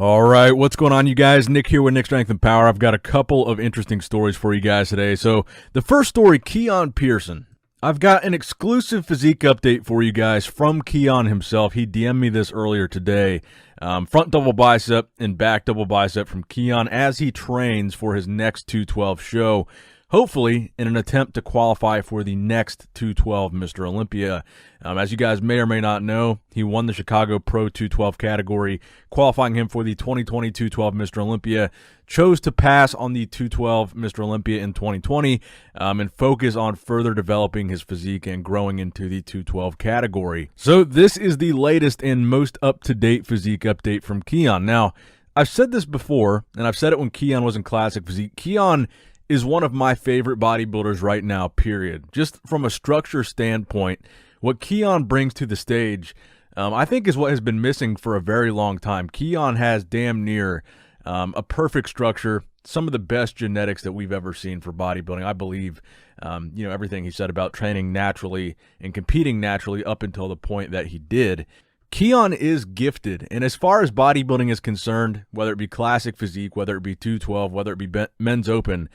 All right, what's going on, you guys? Nick here with Nick Strength and Power. I've got a couple of interesting stories for you guys today. So the first story, Keon Pearson. I've got an exclusive physique update for you guys from Keon himself. He DM'd me this earlier today. Front double bicep and back double bicep from Keon as he trains for his next 212 show, hopefully in an attempt to qualify for the next 212 Mr. Olympia. As you guys may or may not know, he won the Chicago Pro 212 category, qualifying him for the 2020 212 Mr. Olympia, chose to pass on the 212 Mr. Olympia in 2020, and focus on further developing his physique and growing into the 212 category. So this is the latest and most up-to-date physique update from Keon. Now, I've said this before, and I've said it when Keon was in Classic Physique. Keon is one of my favorite bodybuilders right now, period. Just from a structure standpoint, what Keon brings to the stage, I think is what has been missing for a very long time. Keon has damn near a perfect structure, some of the best genetics that we've ever seen for bodybuilding. I believe, everything he said about training naturally and competing naturally up until the point that he did. Keon is gifted, and as far as bodybuilding is concerned, whether it be Classic Physique, whether it be 212, whether it be Men's Open,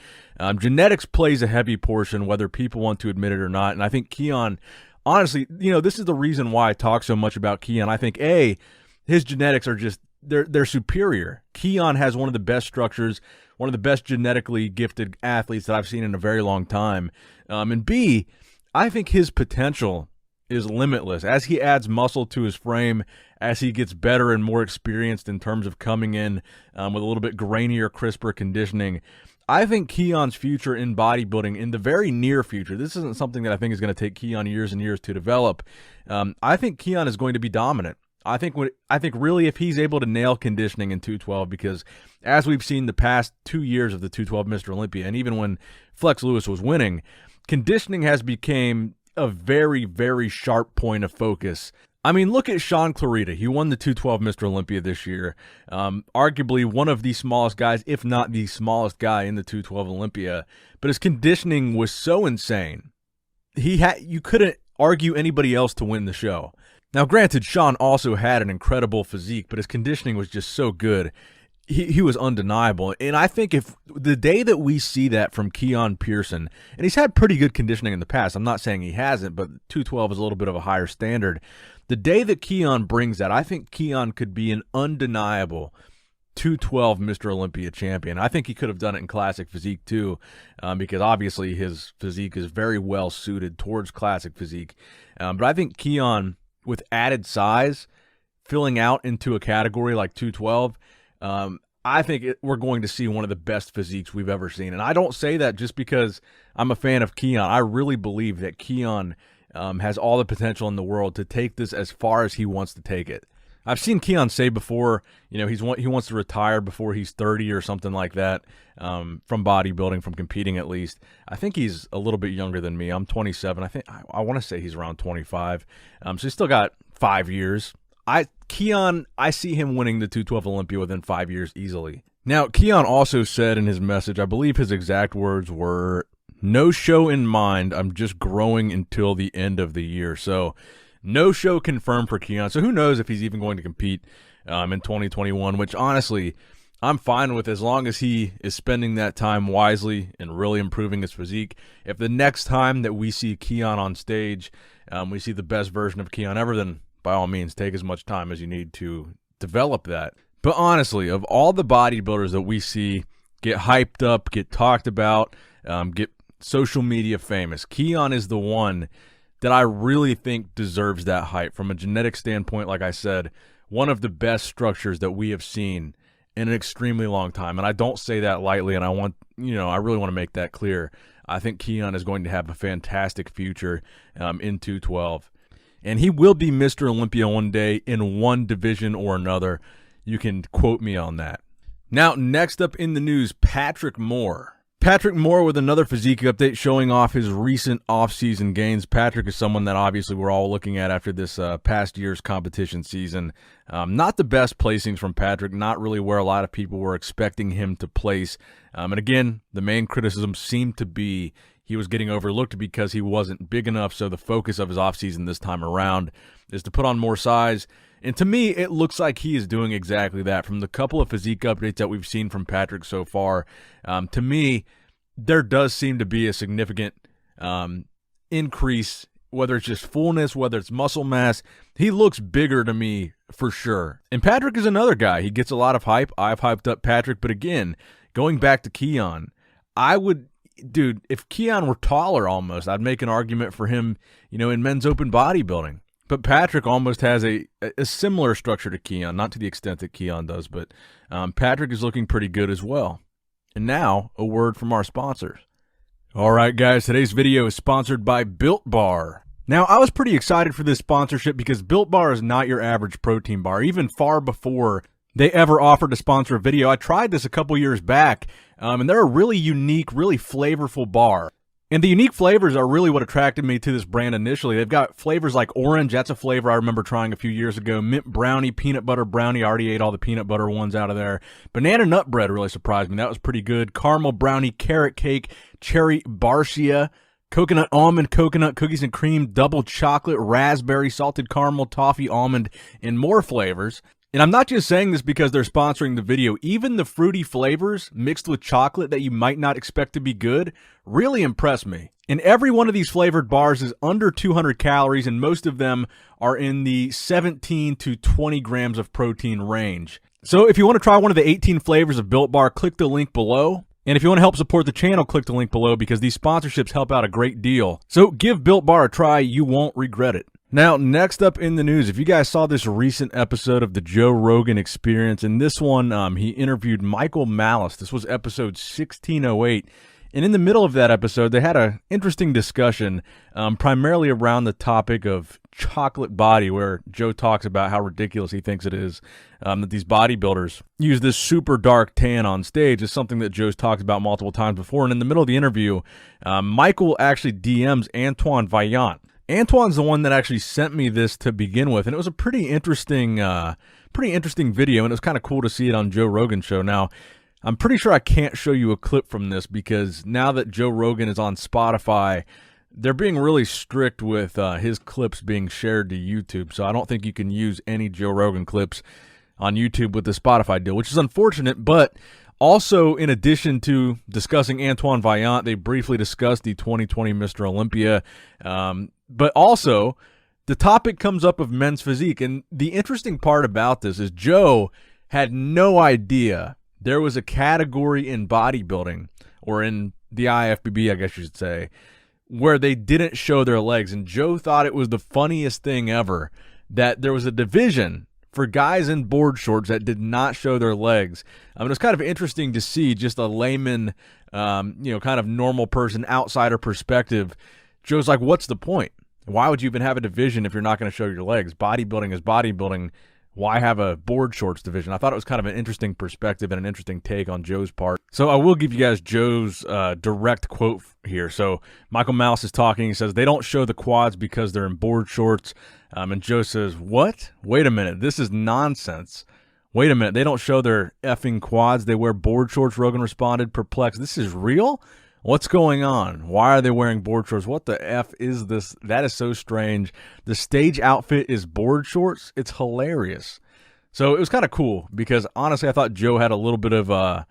genetics plays a heavy portion, whether people want to admit it or not. And I think Keon, honestly, this is the reason why I talk so much about Keon. I think, his genetics are just, they're superior. Keon has one of the best structures, one of the best genetically gifted athletes that I've seen in a very long time. And B, I think his potential is limitless. As he adds muscle to his frame, as he gets better and more experienced in terms of coming in with a little bit grainier, crisper conditioning, I think Keon's future in bodybuilding in the very near future, this isn't something that I think is going to take Keon years and years to develop. I think Keon is going to be dominant. I think really if he's able to nail conditioning in 212, because as we've seen the past 2 years of the 212 Mr. Olympia, and even when Flex Lewis was winning, conditioning has become a very, very sharp point of focus. I mean, look at Sean Clarita. He won the 212 Mr. Olympia this year. Arguably one of the smallest guys, if not the smallest guy in the 212 Olympia. But his conditioning was so insane. You couldn't argue anybody else to win the show. Now, granted, Sean also had an incredible physique, but his conditioning was just so good. He was undeniable. And I think if the day that we see that from Keon Pearson, and he's had pretty good conditioning in the past, I'm not saying he hasn't, but 212 is a little bit of a higher standard. The day that Keon brings that, I think Keon could be an undeniable 212 Mr. Olympia champion. I think he could have done it in Classic Physique too, because obviously his physique is very well suited towards Classic Physique. But I think Keon, with added size, filling out into a category like 212, I think we're going to see one of the best physiques we've ever seen. And I don't say that just because I'm a fan of Keon. I really believe that Keon has all the potential in the world to take this as far as he wants to take it. I've seen Keon say before, he wants to retire before he's 30 or something like that, from bodybuilding, from competing at least. I think he's a little bit younger than me. I'm 27. I want to say he's around 25. So he's still got 5 years. Keon, I see him winning the 212 Olympia within 5 years easily. Now, Keon also said in his message, I believe his exact words were, "No show in mind, I'm just growing until the end of the year." So, no show confirmed for Keon. So who knows if he's even going to compete in 2021, which honestly, I'm fine with as long as he is spending that time wisely and really improving his physique. If the next time that we see Keon on stage, we see the best version of Keon ever, then by all means, take as much time as you need to develop that. But honestly, of all the bodybuilders that we see get hyped up, get talked about, get social media famous, Keon is the one that I really think deserves that hype. From a genetic standpoint, like I said, one of the best structures that we have seen in an extremely long time. And I don't say that lightly, and I really want to make that clear. I think Keon is going to have a fantastic future in 212. And he will be Mr. Olympia one day in one division or another. You can quote me on that. Now, next up in the news, Patrick Moore. Patrick Moore with another physique update showing off his recent off-season gains. Patrick is someone that obviously we're all looking at after this past year's competition season. Not the best placings from Patrick, not really where a lot of people were expecting him to place. And again, the main criticism seemed to be he was getting overlooked because he wasn't big enough, so the focus of his offseason this time around is to put on more size And to me, it looks like he is doing exactly that. From the couple of physique updates that we've seen from Patrick so far, to me, there does seem to be a significant increase, whether it's just fullness, whether it's muscle mass. He looks bigger to me for sure. And Patrick is another guy. He gets a lot of hype. I've hyped up Patrick, but again, going back to Keon, dude, if Keon were taller almost, I'd make an argument for him, in men's open bodybuilding. But Patrick almost has a similar structure to Keon, not to the extent that Keon does, but Patrick is looking pretty good as well. And now, a word from our sponsors. All right, guys, today's video is sponsored by Built Bar. Now, I was pretty excited for this sponsorship because Built Bar is not your average protein bar. Even far before they ever offered to sponsor a video, I tried this a couple years back, and they're a really unique, really flavorful bar. And the unique flavors are really what attracted me to this brand initially. They've got flavors like orange. That's a flavor I remember trying a few years ago. Mint brownie, peanut butter brownie. I already ate all the peanut butter ones out of there. Banana nut bread really surprised me. That was pretty good. Caramel brownie, carrot cake, cherry barcia, coconut almond, coconut cookies and cream, double chocolate, raspberry, salted caramel, toffee, almond, and more flavors. And I'm not just saying this because they're sponsoring the video. Even the fruity flavors mixed with chocolate that you might not expect to be good really impress me. And every one of these flavored bars is under 200 calories, and most of them are in the 17 to 20 grams of protein range. So if you want to try one of the 18 flavors of Built Bar, click the link below. And if you want to help support the channel, click the link below because these sponsorships help out a great deal. So give Built Bar a try. You won't regret it. Now, next up in the news, if you guys saw this recent episode of the Joe Rogan Experience, in this one, he interviewed Michael Malice. This was episode 1608. And in the middle of that episode, they had an interesting discussion, primarily around the topic of chocolate body, where Joe talks about how ridiculous he thinks it is that these bodybuilders use this super dark tan on stage. Is something that Joe's talked about multiple times before. And in the middle of the interview, Michael actually DMs Antoine Vaillant. Antoine's the one that actually sent me this to begin with, and it was a pretty interesting video, and it was kind of cool to see it on Joe Rogan's show. Now, I'm pretty sure I can't show you a clip from this because now that Joe Rogan is on Spotify, they're being really strict with his clips being shared to YouTube, so I don't think you can use any Joe Rogan clips on YouTube with the Spotify deal, which is unfortunate. But also, in addition to discussing Antoine Vaillant, they briefly discussed the 2020 Mr. Olympia, but also the topic comes up of men's physique. And the interesting part about this is Joe had no idea there was a category in bodybuilding, or in the IFBB, I guess you should say, where they didn't show their legs. And Joe thought it was the funniest thing ever that there was a division for guys in board shorts that did not show their legs. It was kind of interesting to see just a layman, kind of normal person, outsider perspective. Joe's like, what's the point? Why would you even have a division if you're not going to show your legs? Bodybuilding is bodybuilding. Why have a board shorts division? I thought it was kind of an interesting perspective and an interesting take on Joe's part. So I will give you guys Joe's direct quote here. So Michael Malice is talking. He says, they don't show the quads because they're in board shorts. And Joe says, what? Wait a minute. This is nonsense. Wait a minute. They don't show their effing quads. They wear board shorts. Rogan responded, perplexed. This is real? What's going on? Why are they wearing board shorts? What the F is this? That is so strange. The stage outfit is board shorts. It's hilarious. So it was kind of cool because honestly, I thought Joe had a little bit of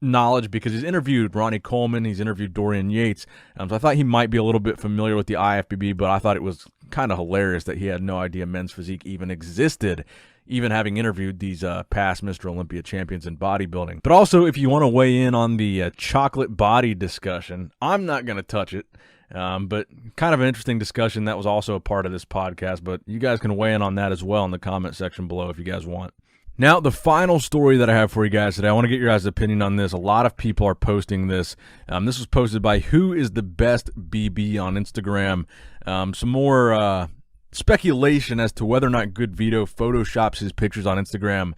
knowledge because he's interviewed Ronnie Coleman. He's interviewed Dorian Yates. So I thought he might be a little bit familiar with the IFBB, but I thought it was kind of hilarious that he had no idea men's physique even existed, even having interviewed these past Mr. Olympia champions in bodybuilding. But also, if you want to weigh in on the chocolate body discussion, I'm not going to touch it, but kind of an interesting discussion that was also a part of this podcast, but you guys can weigh in on that as well in the comment section below if you guys want. Now, the final story that I have for you guys today, I want to get your guys' opinion on this. A lot of people are posting this. This was posted by Who is the Best BB on Instagram. Some more speculation as to whether or not Good Vito photoshops his pictures on Instagram.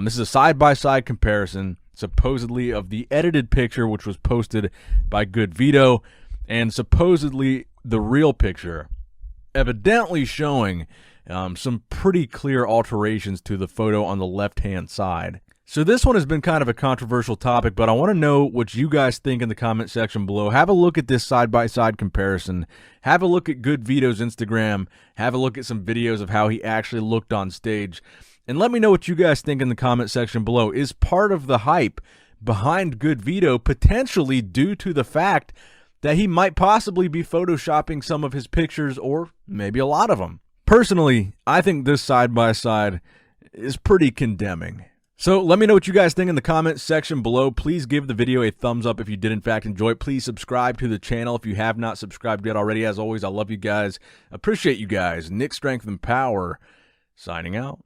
This is a side-by-side comparison, supposedly, of the edited picture, which was posted by Good Vito, and supposedly the real picture, evidently showing some pretty clear alterations to the photo on the left-hand side. So this one has been kind of a controversial topic, but I want to know what you guys think in the comment section below. Have a look at this side-by-side comparison. Have a look at Good Vito's Instagram. Have a look at some videos of how he actually looked on stage. And let me know what you guys think in the comment section below. Is part of the hype behind Good Vito potentially due to the fact that he might possibly be photoshopping some of his pictures, or maybe a lot of them? Personally, I think this side-by-side is pretty condemning. So let me know what you guys think in the comments section below. Please give the video a thumbs up if you did in fact enjoy it. Please subscribe to the channel if you have not subscribed yet already. As always, I love you guys. Appreciate you guys. Nick Strength and Power signing out.